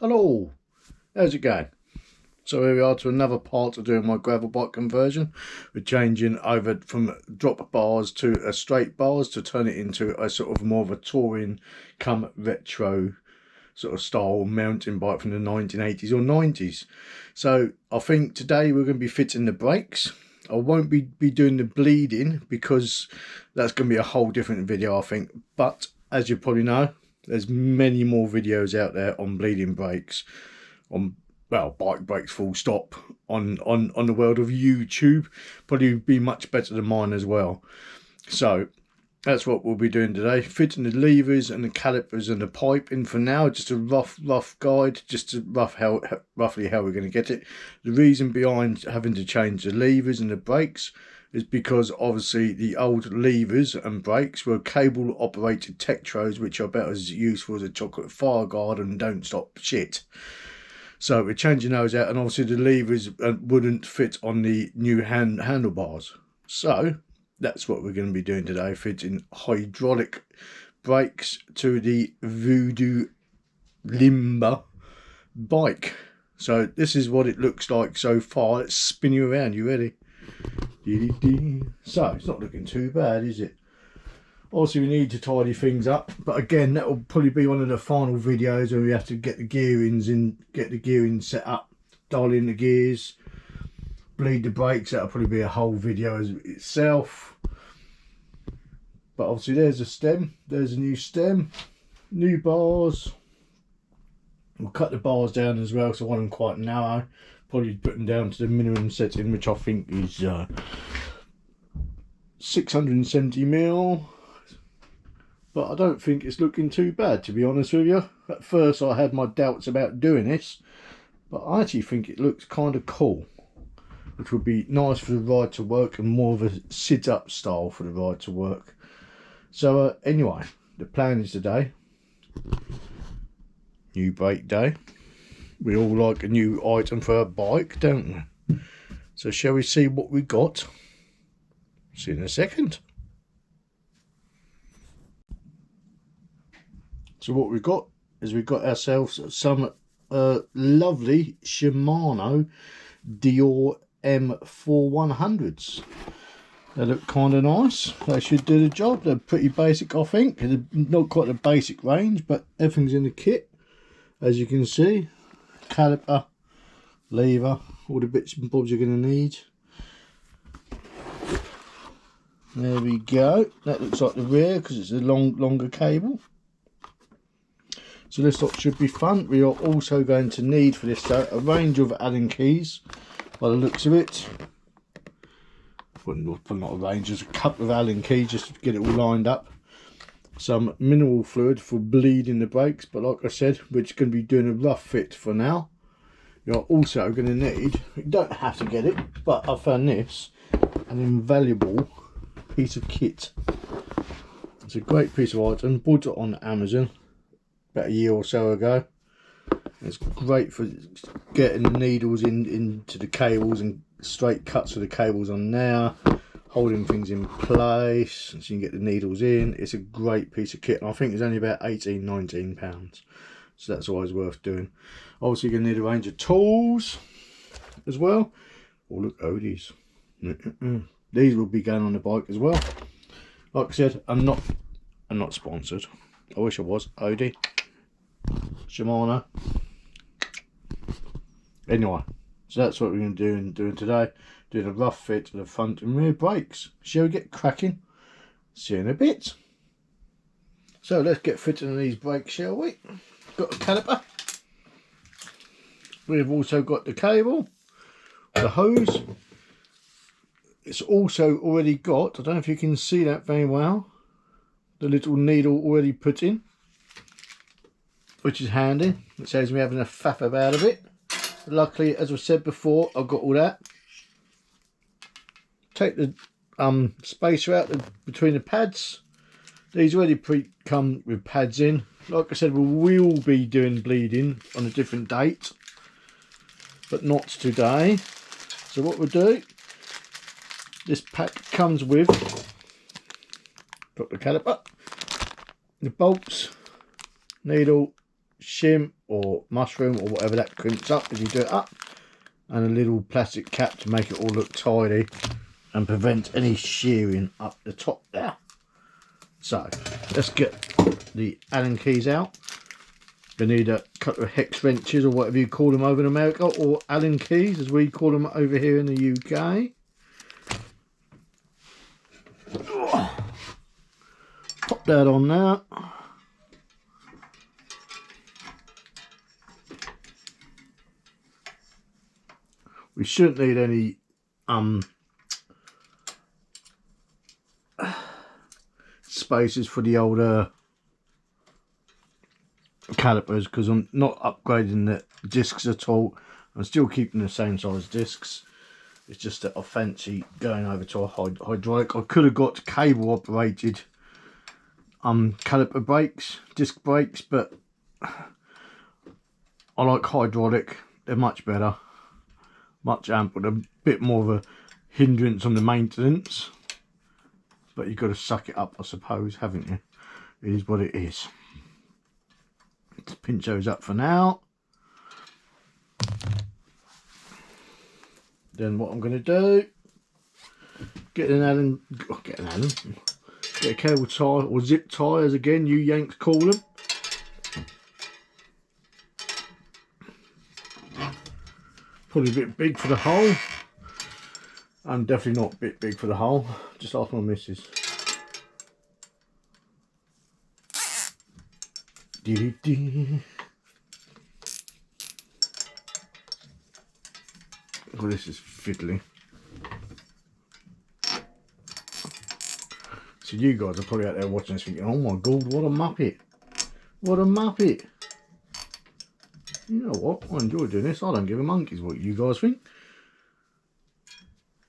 Hello, how's it going? So here we are to another part of doing my gravel bike conversion. We're changing over from drop bars to a straight bars to turn it into a sort of more of a touring come retro sort of style mountain bike from the 1980s or 90s. So I think today we're going to be fitting the brakes. I won't be doing the bleeding because that's going to be a whole different video, I think. But as you probably know, there's many more videos out there on bleeding brakes, on, well, bike brakes full stop, on the world of YouTube. Probably be much better than mine as well. So that's what we'll be doing today, fitting the levers and the calipers and the pipe in for now. Just a rough guide, just to roughly how we're going to get it. The reason behind having to change the levers and the brakes is because obviously the old levers and brakes were cable operated tektros, which are about as useful as a chocolate fire guard and don't stop shit. So we're changing those out, and obviously the levers wouldn't fit on the new handlebars. So that's what we're going to be doing today, fitting hydraulic brakes to the Voodoo Limber bike. So this is what it looks like so far. Let's spin you around. You ready? So it's not looking too bad, is it? Obviously we need to tidy things up, but again that will probably be one of the final videos where we have to get the gearings in, get the gearing set up, dial in the gears, bleed the brakes. That'll probably be a whole video as itself. But obviously there's a stem, there's a new stem, new bars. We'll cut the bars down as well, so I want them quite narrow. Probably put them down to the minimum setting, which I think is 670mm. But I don't think it's looking too bad, to be honest with you. At first I had my doubts about doing this, but I actually think it looks kind of cool, which would be nice for the ride to work and more of a sit up style for the ride to work. So anyway, the plan is today, new brake day. We all like a new item for a bike, don't we? So shall we see what we got? See you in a second. So what we've got is we've got ourselves some lovely Shimano Dior M4100s. They look kind of nice. They should do the job. They're pretty basic, I think. They're not quite a basic range, but everything's in the kit, as you can see. Caliper, lever, all the bits and bobs you're going to need. There we go. That looks like the rear because it's a longer cable. So this lot should be fun. We are also going to need for this though a range of Allen keys by the looks of it. Well, not a range, just a couple of Allen keys just to get it all lined up. Some mineral fluid for bleeding the brakes, but like I said, we're just going to be doing a rough fit for now. You're also going to need, you don't have to get it, but I found this an invaluable piece of kit. It's a great piece of item, bought it on Amazon about a year or so ago. It's great for getting needles into the cables and straight cuts for the cables on there, holding things in place so you can get the needles in. It's a great piece of kit, and I think it's only about £18–19, so that's always worth doing. Obviously you're going to need a range of tools as well. Oh look, Odie's. These will be going on the bike as well. Like I said, I'm not sponsored. I wish I was. Odie, Shimano. Anyway, so that's what we're going to do doing today. Doing a rough fit to the front and rear brakes. Shall we get cracking? See you in a bit. So let's get fitting on these brakes, shall we? Got a caliper. We've also got the cable, the hose. It's also already got, I don't know if you can see that very well, the little needle already put in, which is handy. It saves me having a faff about a bit. Luckily, as I said before, I've got all that. Take the spacer out between the pads. These already come with pads in. Like I said, we will be doing bleeding on a different date, but not today. So what we'll do, this pack comes with, got the caliper, the bolts, needle, shim or mushroom or whatever that crimps up as you do it up, and a little plastic cap to make it all look tidy and prevent any shearing up the top there. So let's get the Allen keys out. You need a couple of hex wrenches or whatever you call them over in America, or Allen keys as we call them over here in the UK. Pop that on there. We shouldn't need any spaces for the older calipers, because I'm not upgrading the discs at all. I'm still keeping the same size discs. It's just that I fancy going over to a hydraulic. I could have got cable operated caliper brakes, disc brakes, but I like hydraulic. They're much better, much ample, a bit more of a hindrance on the maintenance, but you've got to suck it up, I suppose, haven't you? It is what it is. Let's pinch those up for now. Then what I'm going to do, get a cable tie or zip tie, as again you Yanks call them. Probably a bit big for the hole. I'm definitely not a bit big for the hole. Just ask my missus. Oh, this is fiddly. So you guys are probably out there watching this thinking, oh my god, what a muppet. What a muppet. You know what? I enjoy doing this. I don't give a monkey's what you guys think.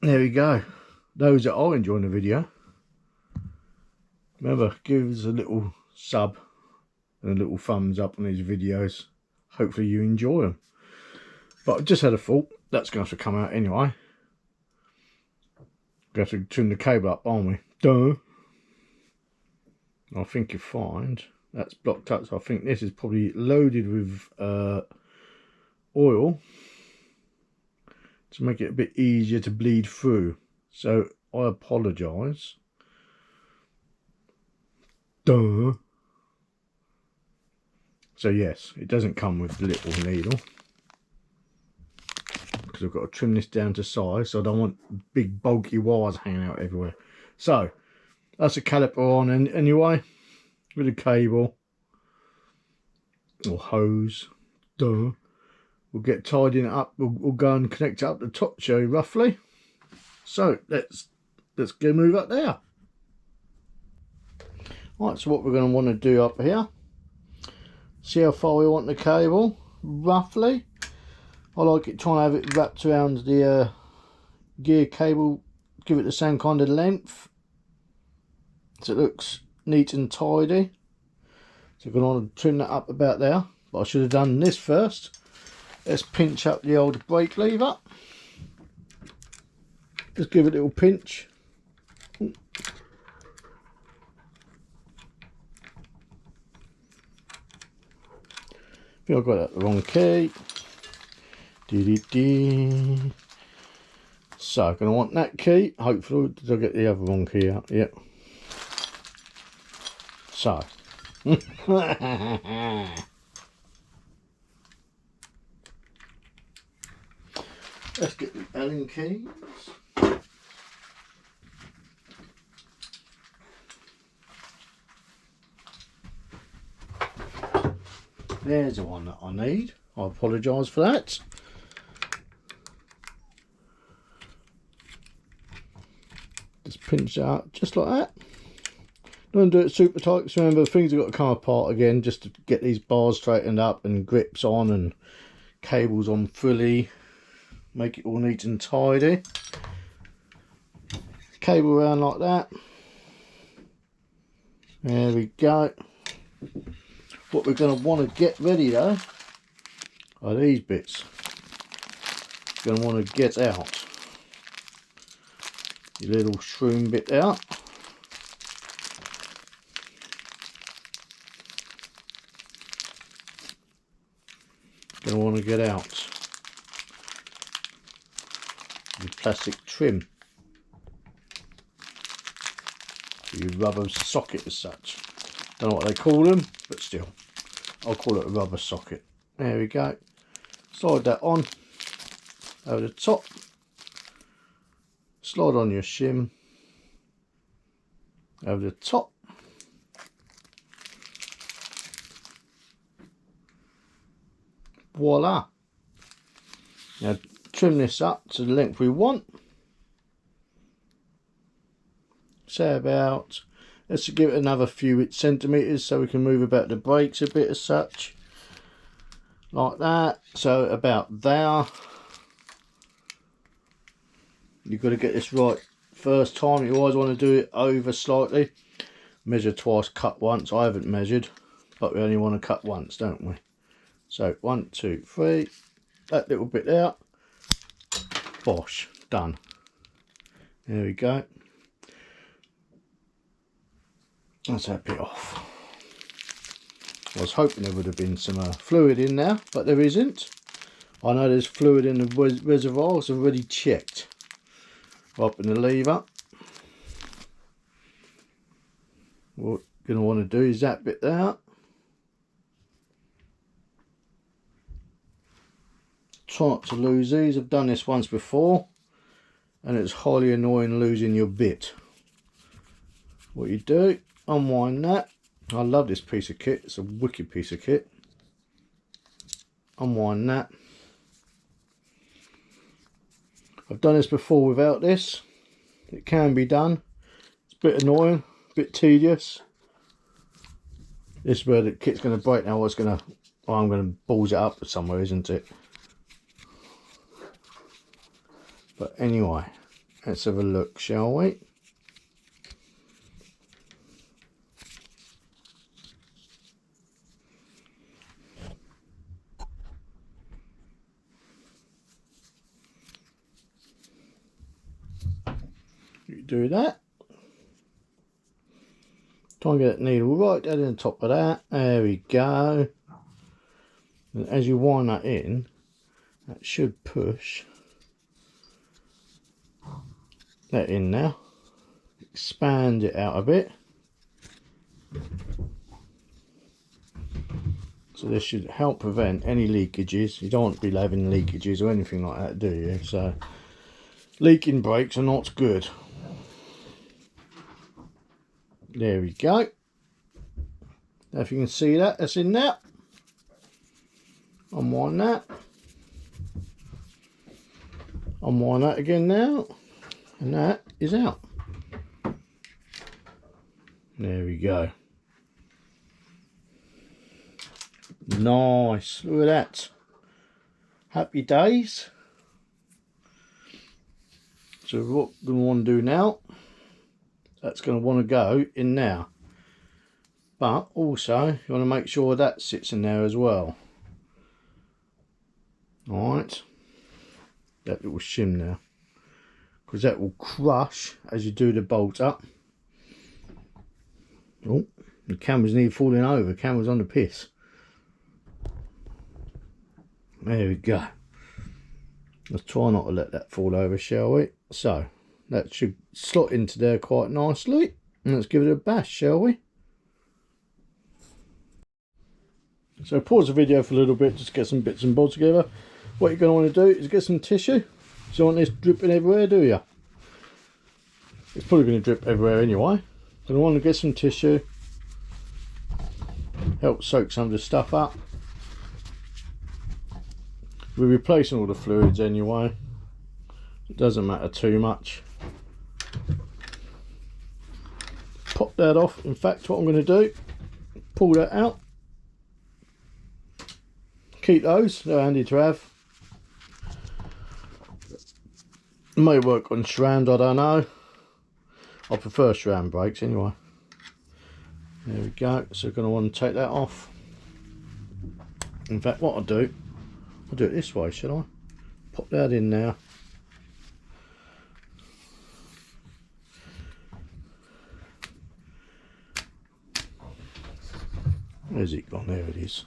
There we go. Those that are enjoying the video, remember, give us a little sub and a little thumbs up on these videos. Hopefully you enjoy them. But I just had a thought. That's going to have to come out anyway. We have to trim the cable up, aren't we? Duh. I think you find that's blocked up, so I think this is probably loaded with oil to make it a bit easier to bleed through. So I apologise. Duh. So yes, it doesn't come with the little needle, because I've got to trim this down to size, so I don't want big bulky wires hanging out everywhere. So that's a caliper on, and anyway, with a cable or hose. Duh. We'll get tidying it up. We'll go and connect it up the top, show you roughly. So let's go move up there. Right, so what we're going to want to do up here, see how far we want the cable roughly. I like it trying to have it wrapped around the gear cable, give it the same kind of length so it looks neat and tidy. So we're going to trim that up about there, but I should have done this first. Let's pinch up the old brake lever. Just give it a little pinch. I think I've got that the wrong key. So I'm going to want that key. Hopefully, did I get the other wrong key out? Yep. So. Let's get the Allen keys. There's the one that I need. I apologise for that. Just pinch it out just like that. Don't do it super tight, because remember, things have got to come apart again just to get these bars straightened up and grips on and cables on fully. Make it all neat and tidy. Cable around like that. There we go. What we're going to want to get ready though are these bits. You're going to want to get out your little shroom bit out. Going to want to get out the plastic trim, your rubber socket as such. Don't know what they call them, but still, I'll call it a rubber socket. There we go. Slide that on over the top. Slide on your shim over the top. Voila. Now trim this up to the length we want. Say about, let's give it another few centimetres so we can move about the brakes a bit as such. Like that. So about there. You've got to get this right first time. You always want to do it over slightly. Measure twice, cut once. I haven't measured, but we only want to cut once, don't we? So 1, 2, 3. That little bit there. Bosh, done. There we go. That's that bit off. I was hoping there would have been some fluid in there, but there isn't. I know there's fluid in the reservoir, so I've already checked. Open the lever. What you're going to want to do is that bit there. Try not to lose these. I've done this once before and it's highly annoying losing your bit. What you do, unwind that. I love this piece of kit, it's a wicked piece of kit. Unwind that. I've done this before without this. It can be done. It's a bit annoying, a bit tedious. This is where the kit's going to break now. I'm going to balls it up somewhere, isn't it? But anyway, let's have a look, shall we? You do that. Try and get that needle right down in the top of that. There we go. And as you wind that in, that should push that in now. Expand it out a bit. So this should help prevent any leakages. You don't want to be having leakages or anything like that, do you? So leaking brakes are not good. There we go. Now if you can see that, that's in there. Unwind that. Unwind that again now. And that is out. There we go. Nice. Look at that. Happy days. So what we're going to want to do now, that's going to want to go in there. But also, you want to make sure that sits in there as well. Alright. That little shim there. Because that will crush as you do the bolt up. Oh, the camera's nearly falling over. The camera's on the piss. There we go. Let's try not to let that fall over, shall we? So, that should slot into there quite nicely. And let's give it a bash, shall we? So pause the video for a little bit, just get some bits and bobs together. What you're going to want to do is get some tissue. You don't want this dripping everywhere, do you? It's probably going to drip everywhere anyway. So I want to get some tissue. Help soak some of the stuff up. We're replacing all the fluids anyway. It doesn't matter too much. Pop that off. In fact, what I'm going to do, pull that out. Keep those, they're handy to have. May work on SRAMs, I don't know. I prefer SRAM brakes anyway. There we go. So we're going to want to take that off. In fact, what I'll do it this way, should I? Pop that in now. Where's it gone? There it is.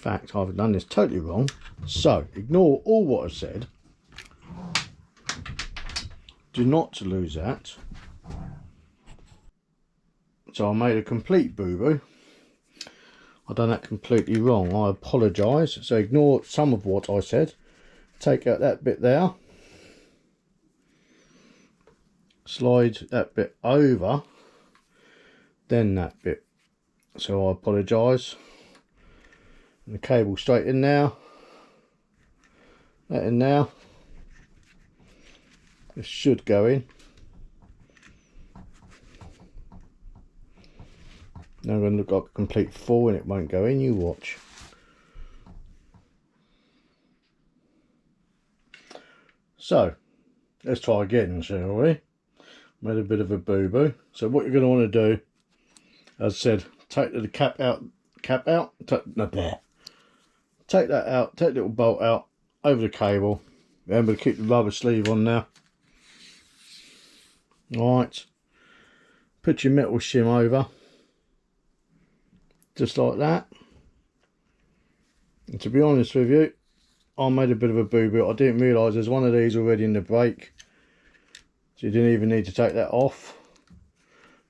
fact, I've done this totally wrong. So ignore all what I've said. Do not lose that. So I made a complete boo-boo. I've done that completely wrong. I apologise. So ignore some of what I said. Take out that bit there. Slide that bit over. Then that bit. So I apologise. And the cable straight in there. That in there. This should go in. Now I'm going to look like a complete fool and it won't go in, you watch. So, let's try again, shall we? Made a bit of a boo-boo. So what you're going to want to do, as I said, take the cap out, take that out, take the little bolt out, over the cable. Remember to keep the rubber sleeve on now. Right, put your metal shim over. Just like that. And to be honest with you, I made a bit of a boo-boo. I didn't realise there's one of these already in the brake. So you didn't even need to take that off.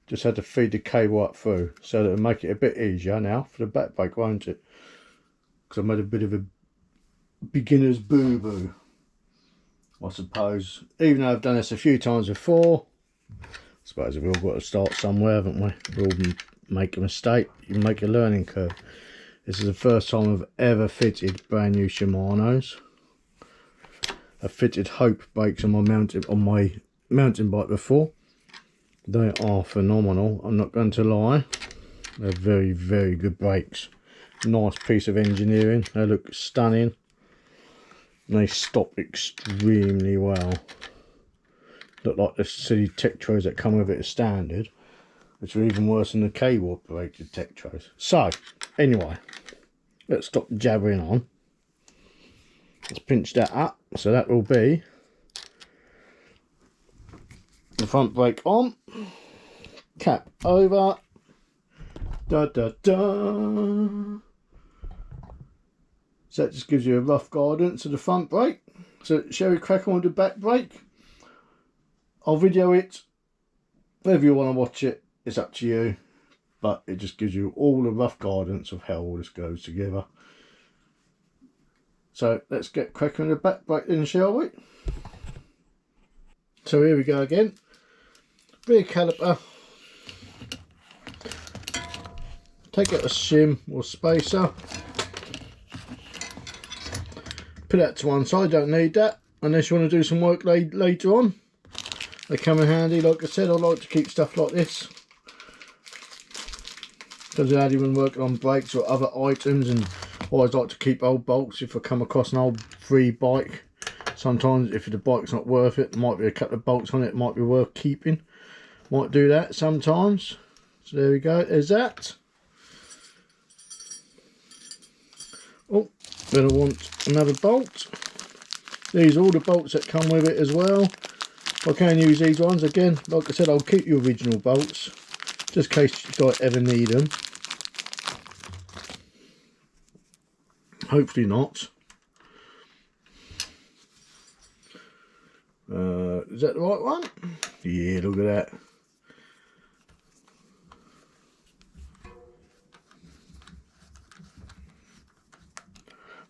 Just had to feed the cable up through. So that'll make it a bit easier now for the back brake, won't it? Because I made a bit of a beginner's boo-boo, I suppose. Even though I've done this a few times before, I suppose we've all got to start somewhere, haven't we? We all make a mistake, you make a learning curve. This is the first time I've ever fitted brand new Shimanos. I've fitted Hope brakes on my mountain bike before. They are phenomenal, I'm not going to lie. They're very, very good brakes. Nice piece of engineering. They look stunning. And they stop extremely well. Look like the silly tektros that come with it as standard, which are even worse than the cable operated tektros. So anyway, let's stop jabbering on. Let's pinch that up. So that will be the front brake on, cap over, da da da. So that just gives you a rough guidance of the front brake. So shall we crack on with the back brake? I'll video it. Whether you want to watch it, it's up to you. But it just gives you all the rough guidance of how all this goes together. So let's get cracking with the back brake then, shall we? So here we go again. Rear caliper. Take out a shim or spacer. Put that to one side, don't need that. Unless you want to do some work later on. They come in handy, like I said, I like to keep stuff like this. Comes in handy when working on brakes or other items, and I always like to keep old bolts if I come across an old free bike. Sometimes if the bike's not worth it, there might be a couple of bolts on it, might be worth keeping. Might do that sometimes. So there we go, there's that. Oh, then I want another bolt. These are all the bolts that come with it as well. I can use these ones again. Like I said, I'll keep the original bolts just in case you don't ever need them. Hopefully not. Is that the right one? Yeah, look at that.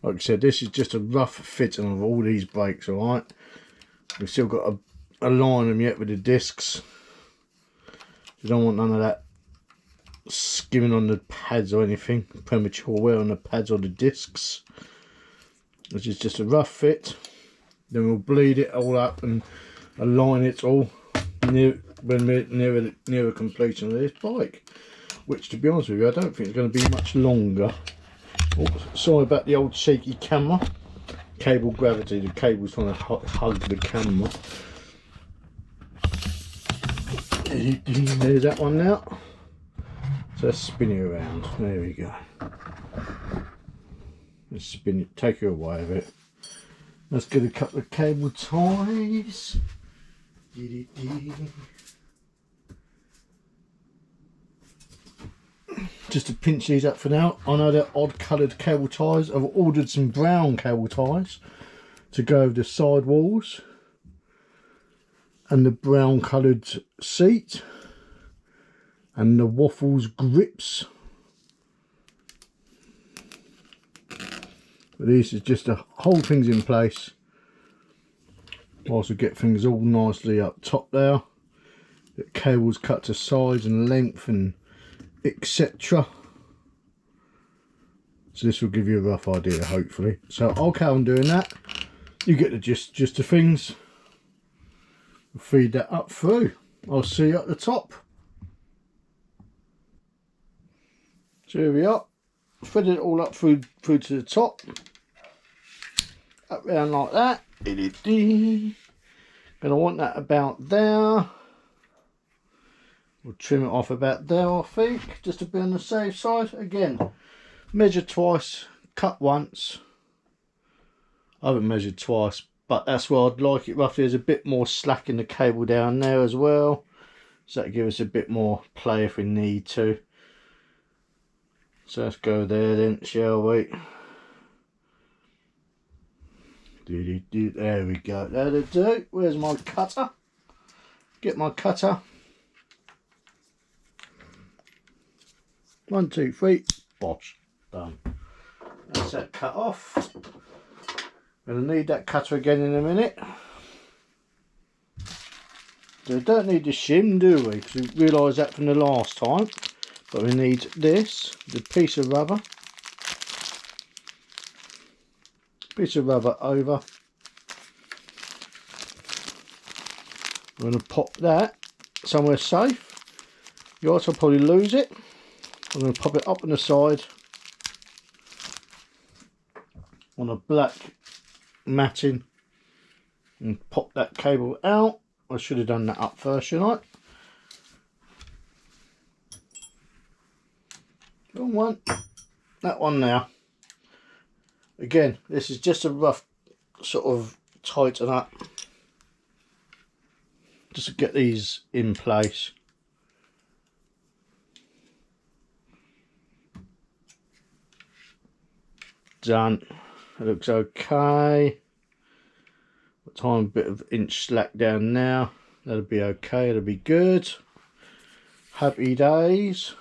Like I said, this is just a rough fitting of all these brakes, alright? We've still got to align them yet with the discs. You don't want none of that skimming on the pads or anything, premature wear on the pads or the discs. This is just a rough fit. Then we'll bleed it all up and align it all near completion of this bike. Which, to be honest with you, I don't think it's going to be much longer. Oh, sorry about the old shaky camera. Cable gravity, the cable's trying to hug the camera. There's that one now. So let's spin it around. There we go. Let's spin it, take it away with it. Let's get a couple of cable ties. just to pinch these up for now. I know they're odd coloured cable ties. I've ordered some brown cable ties to go over the side walls and the brown coloured seat and the waffles grips. But this is just to hold things in place whilst we get things all nicely up top there. The cables cut to size and length and etc. So this will give you a rough idea, hopefully. So I'll carry on doing that. You get the gist of things. We'll feed that up through. I'll see you at the top. So here we are. Thread it all up through to the top. Up round like that. Gonna want that about there. We'll trim it off about there, I think, just to be on the safe side. Again, measure twice, cut once. I haven't measured twice, but that's where I'd like it roughly. There's a bit more slack in the cable down there as well, so that'll give us a bit more play if we need to. So let's go there then, shall we? There we go, that'll do. Where's my cutter? Get my cutter. 1, 2, 3, bosh, done. That's that cut off. Gonna need that cutter again in a minute. So we don't need the shim, do we? Because we realised that from the last time. But we need this, the piece of rubber. Piece of rubber over. We're gonna pop that somewhere safe. You also probably lose it. I'm going to pop it up on the side on a black matting and pop that cable out. I should have done that up first, shouldn't I? Wrong one. That one now. Again, this is just a rough sort of tighten up just to get these in place. Done. It looks okay. A tiny bit of inch slack down now. That'll be okay. It'll be good. Happy days.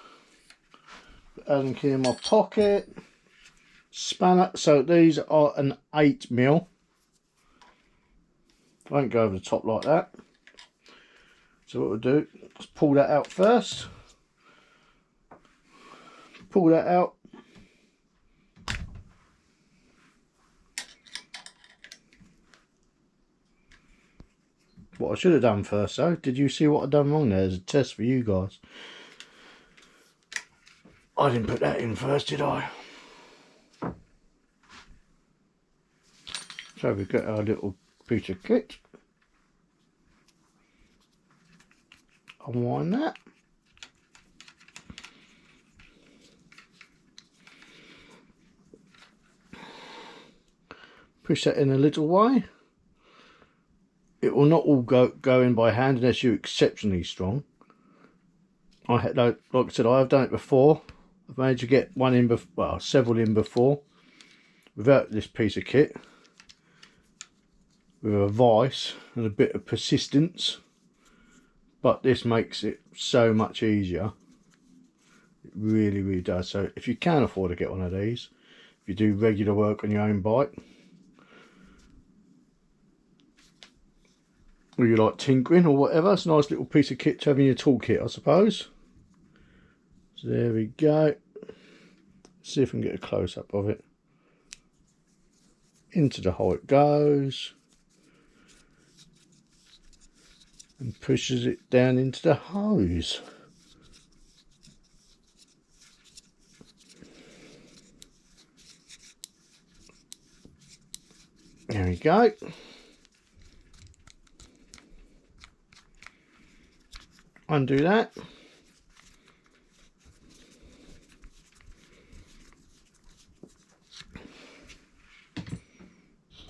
Adding key in my pocket. Spanner. So these are an 8mm. Won't go over the top like that. So what we'll do is pull that out first. Pull that out. What I should have done first though, did you see what I've done wrong there? There's a test for you guys. I didn't put that in first, did I? So we've got our little piece of kit. Unwind that. Push that in a little way. It will not all go in by hand unless you're exceptionally strong. I had, like I said, I have done it before. I've managed to get one in, well, several in before, without this piece of kit, with a vice and a bit of persistence. But this makes it so much easier. It really, really does. So if you can afford to get one of these, if you do regular work on your own bike, or you like tinkering or whatever, it's a nice little piece of kit to have in your toolkit, I suppose. So there we go. See if we can get a close-up of it. Into the hole it goes. And pushes it down into the hose. There we go. Undo that.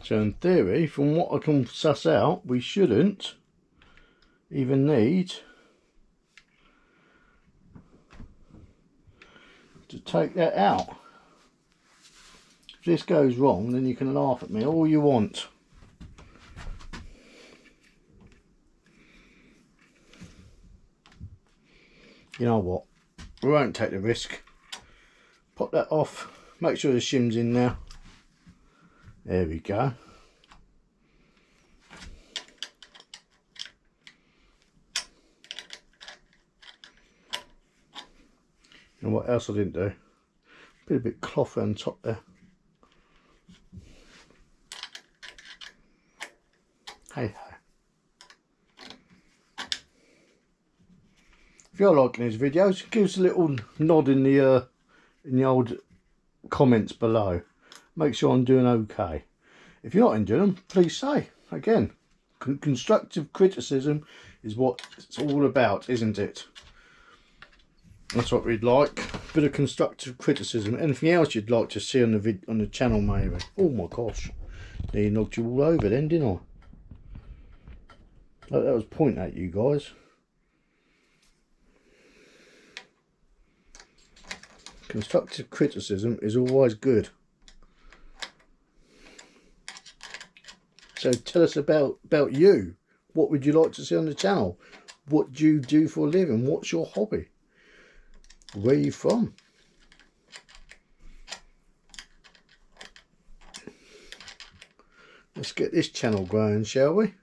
So in theory, from what I can suss out, we shouldn't even need to take that out. If this goes wrong, then you can laugh at me all you want. You know what, we won't take the risk. Pop that off, make sure the shim's in now. There we go. And what else I didn't do? Put a bit of cloth on top there. Hey ho. If you're liking these videos, give us a little nod in the old comments below. Make sure I'm doing okay. If you're not enjoying them, please say. Again, constructive criticism is what it's all about, isn't it? That's what we'd like. A bit of constructive criticism. Anything else you'd like to see on the channel, maybe? Oh my gosh, nearly knocked you all over then, didn't I? That was pointing at you guys. Constructive criticism is always good. So tell us about you. What would you like to see on the channel? What do you do for a living? What's your hobby? Where are you from? Let's get this channel growing, shall we?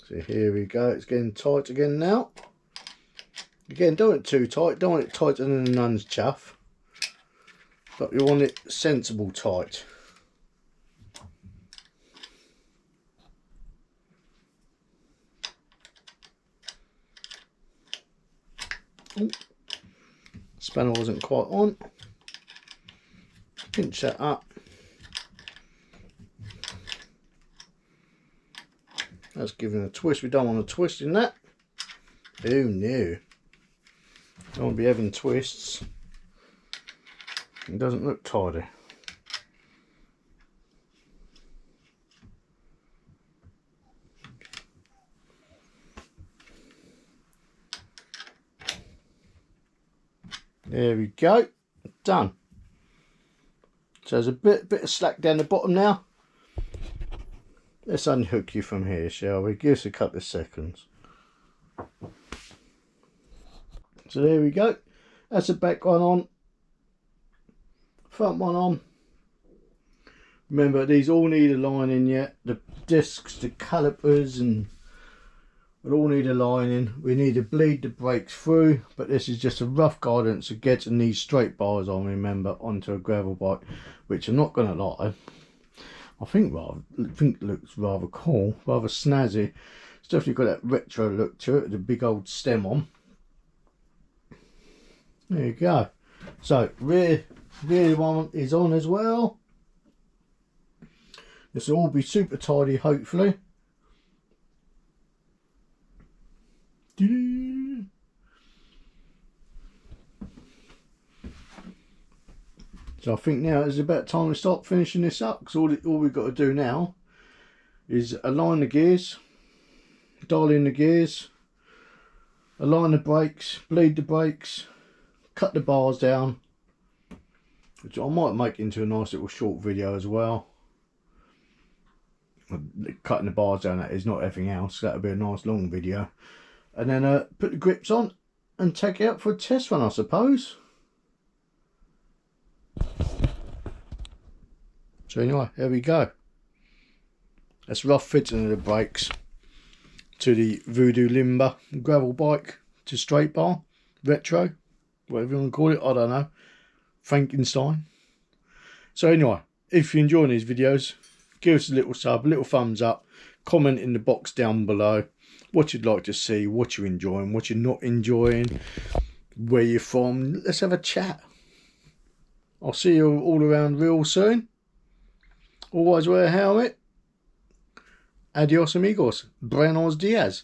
So here we go. It's getting tight again now. Again, don't want it too tight. Don't want it tighter than a nun's chuff. But you want it sensible tight. Oh, spanner wasn't quite on. Pinch that up. That's giving a twist. We don't want a twist in that. Oh no. Don't want to be having twists. It doesn't look tidy. There we go. Done. So there's a bit of slack down the bottom now. Let's unhook you from here, shall we? Give us a couple of seconds. So there we go. That's the back one on. Front one on. Remember, these all need a lining yet. The discs, the calipers, and will all need a lining. We need to bleed the brakes through, but this is just a rough guidance of getting these straight bars on, remember, onto a gravel bike, which I'm not going to lie, I think looks rather cool, rather snazzy. It's definitely got that retro look to it, the big old stem on. There you go. So rear one is on as well. This will all be super tidy, hopefully. So I think now is about time to start finishing this up, because all we've got to do now is align the gears, dial in the gears, align the brakes, bleed the brakes, cut the bars down, which I might make into a nice little short video as well. Cutting the bars down, that is, not everything else. That'll be a nice long video. And then put the grips on and take it out for a test run, I suppose. So anyway, there we go. That's rough fitting of the brakes to the Voodoo Limber gravel bike to straight bar, retro, whatever you want to call it, I don't know, Frankenstein. So anyway, if you're enjoying these videos, give us a little sub, a little thumbs up, comment in the box down below what you'd like to see, what you're enjoying, what you're not enjoying, where you're from. Let's have a chat. I'll see you all around real soon. Always wear a helmet. Adios amigos. Buenos dias.